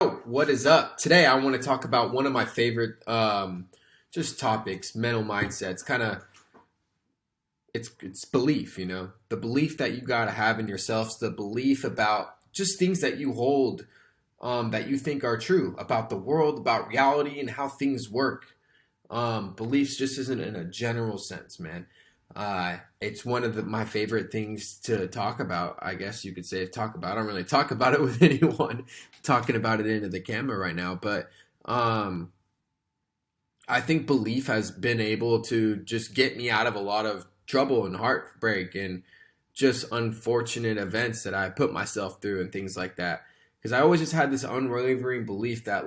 Oh, what is up? Today I want to talk about one of my favorite just topics, mental mindsets. Kind of it's belief, the belief that you got to have in yourselves, the belief about just things that you hold that you think are true about the world, about reality and how things work. Beliefs just isn't in a general sense, man. It's one of my favorite things to talk about. I guess you could say talk about. I don't really talk about it with anyone. Talking about it into the camera right now, but um, I think belief has been able to just get me out of a lot of trouble and heartbreak and just unfortunate events that I put myself through and things like that. Because I always just had this unwavering belief that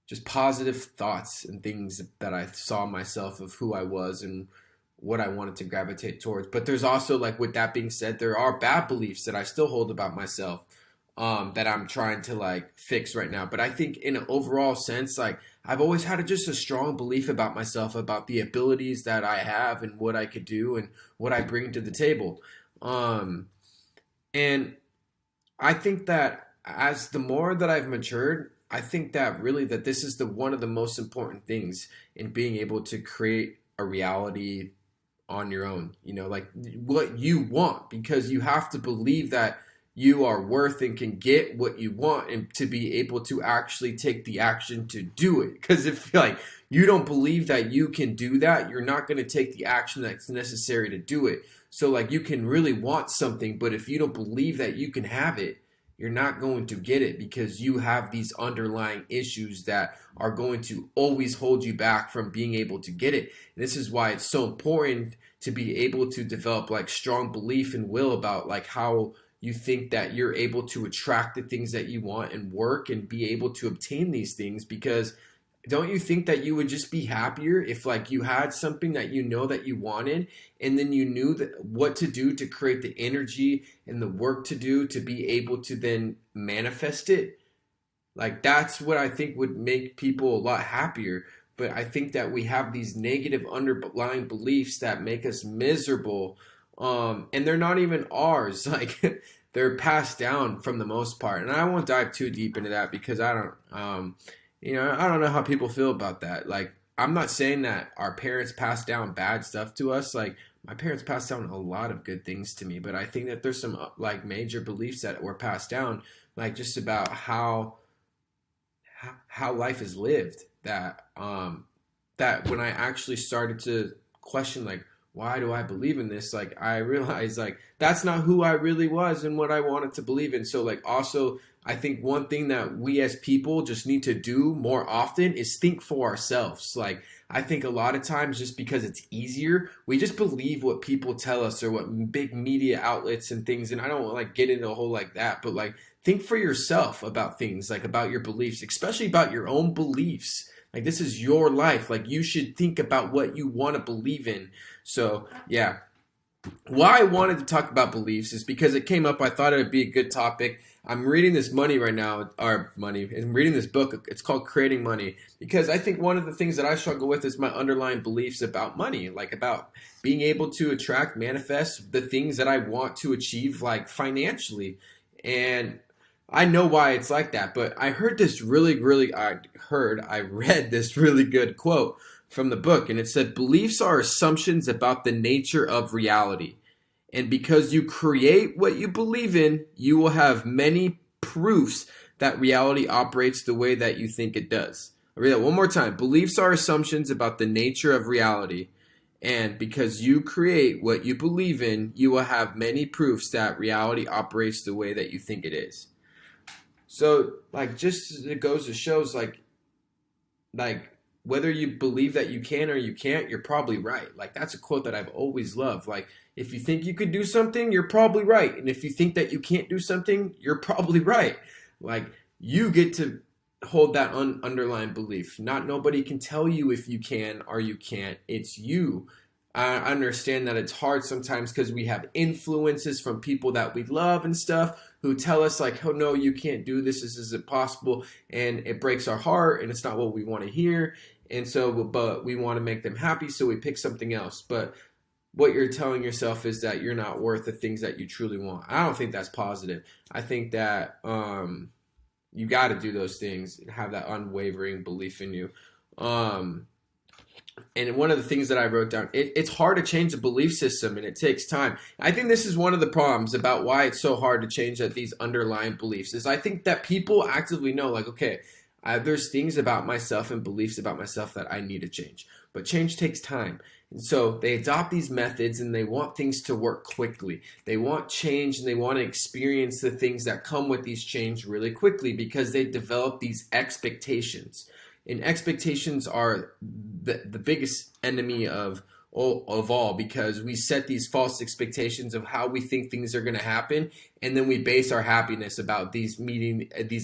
just positive thoughts and things that I saw myself of who I was and what I wanted to gravitate towards. But there's also, with that being said, there are bad beliefs that I still hold about myself that I'm trying to fix right now. But I think in an overall sense, I've always had just a strong belief about myself, about the abilities that I have and what I could do and what I bring to the table. And I think that as the more that I've matured, I think that really that this is the one of the most important things in being able to create a reality on your own, what you want, because you have to believe that you are worth and can get what you want and to be able to actually take the action to do it. Because if you don't believe that you can do that, you're not going to take the action that's necessary to do it. So you can really want something, but if you don't believe that you can have it, you're not going to get it because you have these underlying issues that are going to always hold you back from being able to get it. And this is why it's so important to be able to develop strong belief and will about how you think that you're able to attract the things that you want and work and be able to obtain these things. Because don't you think that you would just be happier if you had something that that you wanted, and then you knew that what to do to create the energy and the work to do to be able to then manifest it? That's what I think would make people a lot happier. But I think that we have these negative underlying beliefs that make us miserable. And they're not even ours. They're passed down from the most part. And I won't dive too deep into that because I don't know how people feel about that. I'm not saying that our parents passed down bad stuff to us. My parents passed down a lot of good things to me, but I think that there's some major beliefs that were passed down, just about how life is lived. That when I actually started to question why do I believe in this? I realized that's not who I really was and what I wanted to believe in. So also I think one thing that we as people just need to do more often is think for ourselves. I think a lot of times just because it's easier, we just believe what people tell us or what big media outlets and things. And I don't want to get into a whole that, but think for yourself about things, about your beliefs, especially about your own beliefs. This is your life. You should think about what you want to believe in. So yeah, why I wanted to talk about beliefs is because it came up. I thought it would be a good topic. I'm reading this I'm reading this book. It's called Creating Money, because I think one of the things that I struggle with is my underlying beliefs about money, about being able to attract, manifest the things that I want to achieve, financially. And I know why it's like that, but I read this really good quote from the book, and it said, beliefs are assumptions about the nature of reality. And because you create what you believe in, you will have many proofs that reality operates the way that you think it does. I'll read that one more time. Beliefs are assumptions about the nature of reality. And because you create what you believe in, you will have many proofs that reality operates the way that you think it is. So, just as it goes to shows, whether you believe that you can or you can't, you're probably right. That's a quote that I've always loved. If you think you could do something, you're probably right. And if you think that you can't do something, you're probably right. You get to hold that underlying belief. Not nobody can tell you if you can or you can't. It's you. I understand that it's hard sometimes because we have influences from people that we love and stuff who tell us oh no, you can't do this. This isn't possible. And it breaks our heart and it's not what we want to hear. And so, but we want to make them happy. So we pick something else. But what you're telling yourself is that you're not worth the things that you truly want. I don't think that's positive. I think that, you got to do those things and have that unwavering belief in you. Um, and one of the things that I wrote down, it's hard to change a belief system and it takes time. I think this is one of the problems about why it's so hard to change that these underlying beliefs is I think that people actively know, like, okay, there's things about myself and beliefs about myself that I need to change. But change takes time. And so they adopt these methods and they want things to work quickly. They want change and they want to experience the things that come with these change really quickly because they develop these expectations. And expectations are the biggest enemy of all because we set these false expectations of how we think things are going to happen, and then we base our happiness about these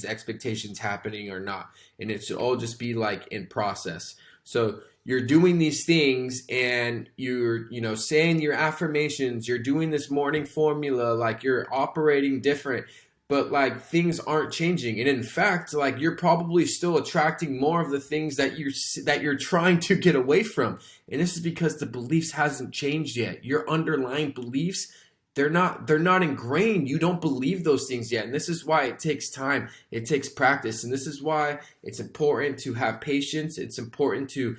expectations happening or not, and it should all just be like in process. So you're doing these things and you're saying your affirmations, you're doing this morning formula, like you're operating different, but like things aren't changing, and in fact, like you're probably still attracting more of the things that you're trying to get away from. And this is because the beliefs hasn't changed yet. Your underlying beliefs, they're not ingrained. You don't believe those things yet, and this is why it takes time. It takes practice, and this is why it's important to have patience. It's important to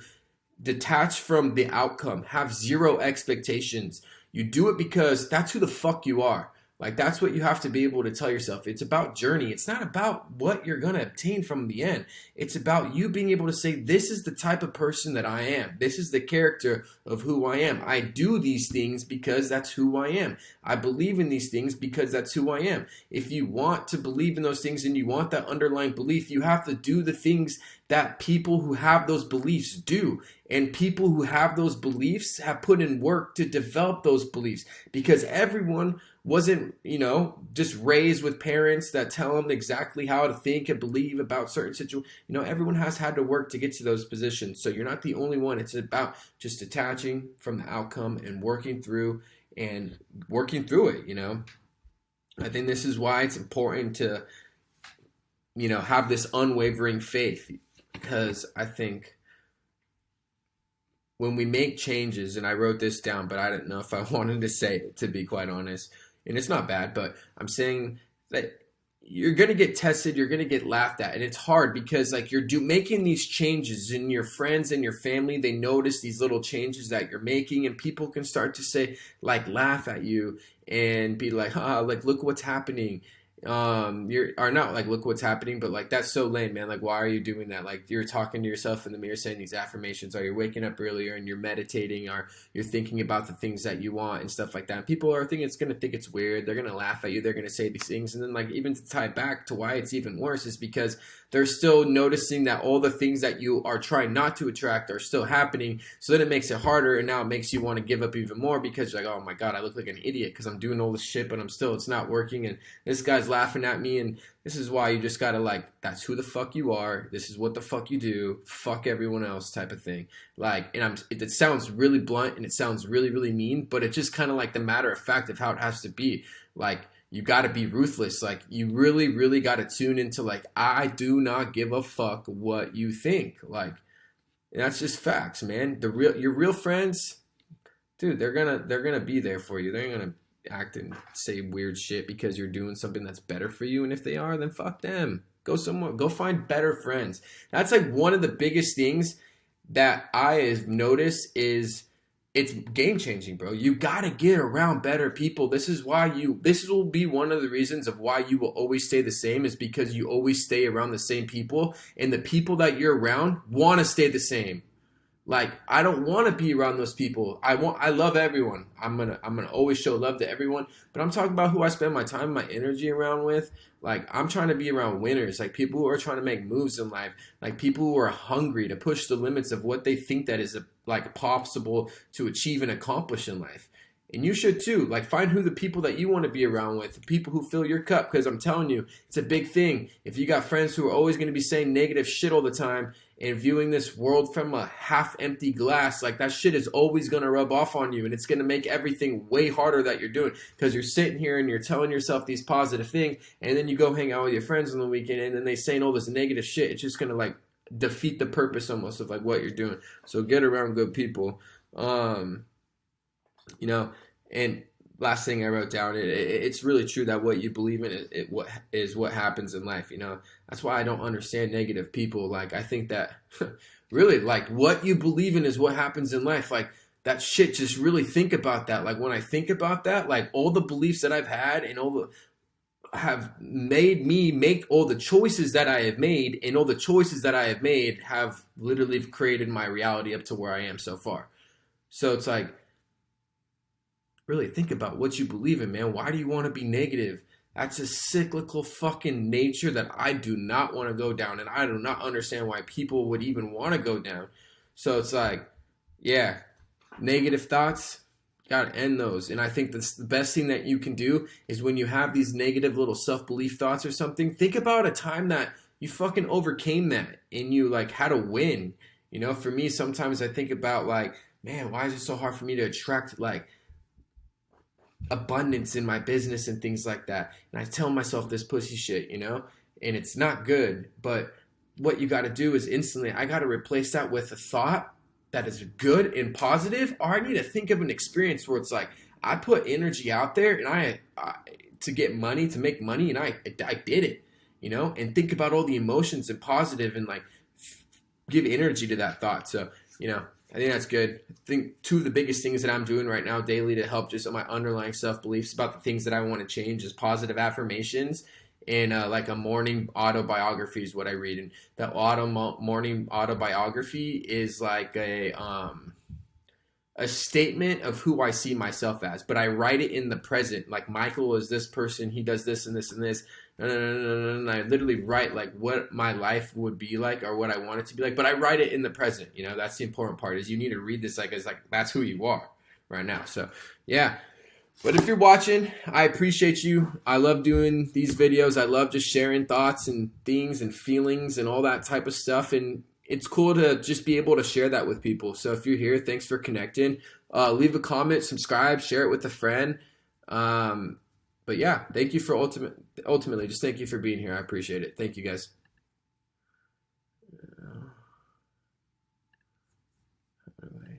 detach from the outcome, have zero expectations. You do it because that's who the fuck you are. Like, that's what you have to be able to tell yourself. It's about journey. It's not about what you're going to obtain from the end. It's about you being able to say, this is the type of person that I am. This is the character of who I am. I do these things because that's who I am. I believe in these things because that's who I am. If you want to believe in those things and you want that underlying belief, you have to do the things that people who have those beliefs do. And people who have those beliefs have put in work to develop those beliefs, because everyone wasn't, just raised with parents that tell them exactly how to think and believe about certain situations. Everyone has had to work to get to those positions. So you're not the only one. It's about just detaching from the outcome and working through it. I think this is why it's important to, have this unwavering faith, because I think when we make changes, and I wrote this down, but I didn't know if I wanted to say it, to be quite honest. And it's not bad, but I'm saying that you're going to get tested, you're going to get laughed at. And it's hard because like you're making these changes, and your friends and your family, they notice these little changes that you're making, and people can start to say, like, laugh at you and be like, like, look what's happening. Or not like, look what's happening, but like, that's so lame, man. Like, why are you doing that? Like, you're talking to yourself in the mirror saying these affirmations, or you're waking up earlier and you're meditating, or you're thinking about the things that you want and stuff like that. And people are going to think it's weird. They're going to laugh at you. They're going to say these things. And then, like, even to tie back to why it's even worse is because they're still noticing that all the things that you are trying not to attract are still happening. So then it makes it harder, and now it makes you want to give up even more, because you're like, oh my God, I look like an idiot because I'm doing all this shit, but it's not working, and this guy's laughing at me. And this is why you just gotta, like, that's who the fuck you are. This is what the fuck you do. Fuck everyone else, type of thing. Like, and it sounds really blunt and it sounds really, really mean, but it's just kind of like the matter of fact of how it has to be. Like, you got to be ruthless. Like, you really, really got to tune into, like, I do not give a fuck what you think. Like, that's just facts, man. Your real friends, dude, they're gonna be there for you. They're gonna act and say weird shit because you're doing something that's better for you. And if they are, then fuck them. Go find better friends. That's like one of the biggest things that I have noticed is, it's game changing, bro. You gotta get around better people. This will be one of the reasons of why you will always stay the same, is because you always stay around the same people, and the people that you're around want to stay the same. Like, I don't want to be around those people. I love everyone. I'm gonna always show love to everyone. But I'm talking about who I spend my time, my energy around with. Like, I'm trying to be around winners, like people who are trying to make moves in life, like people who are hungry to push the limits of what they think that is possible to achieve and accomplish in life. And you should too. Like, find who the people that you want to be around with, the people who fill your cup, because I'm telling you, it's a big thing. If you got friends who are always going to be saying negative shit all the time and viewing this world from a half-empty glass, like, that shit is always going to rub off on you, and it's going to make everything way harder that you're doing, because you're sitting here and you're telling yourself these positive things, and then you go hang out with your friends on the weekend, and then they saying all this negative shit. It's just going to, like, defeat the purpose almost of, like, what you're doing. So get around good people. And last thing I wrote down. It's really true that what you believe in what is what happens in life. You know, that's why I don't understand negative people. Like I think that really, like what you believe in is what happens in life. Like that shit. Just really think about that. Like when I think about that, like all the beliefs that I've had and all the have made me make all the choices that I have made, and all the choices that I have made have literally created my reality up to where I am so far. So it's like really think about what you believe in, man. Why do you want to be negative? That's a cyclical fucking nature that I do not want to go down, and I do not understand why people would even want to go down. So it's like, yeah, negative thoughts, gotta end those. And I think that's the best thing that you can do is when you have these negative little self belief thoughts or something, think about a time that you fucking overcame that and you like had a win. You know, for me, sometimes I think about like, man, why is it so hard for me to attract like abundance in my business and things like that? And I tell myself this pussy shit, you know, and it's not good. But what you got to do is instantly, I got to replace that with a thought that is good and positive, or I need to think of an experience where it's like I put energy out there and I to get money, to make money, and I did it, you know, and think about all the emotions and positive and like give energy to that thought. So, you know, I think that's good. I think two of the biggest things that I'm doing right now daily to help just my underlying self-beliefs about the things that I want to change is positive affirmations and like a morning autobiography is what I read. And that morning autobiography is like a statement of who I see myself as, but I write it in the present. Like Michael is this person, he does this and this and this. And I literally write like what my life would be like or what I want it to be like, but I write it in the present. You know, that's the important part is you need to read this like as like that's who you are right now. So yeah. But if you're watching, I appreciate you. I love doing these videos. I love just sharing thoughts and things and feelings and all that type of stuff. And it's cool to just be able to share that with people. So if you're here, thanks for connecting. Leave a comment, subscribe, share it with a friend. But yeah, thank you for ultimately, just thank you for being here. I appreciate it. Thank you guys. How do I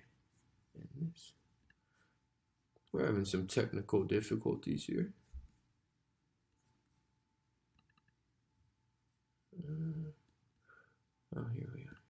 end this? We're having some technical difficulties here. Oh, here we go.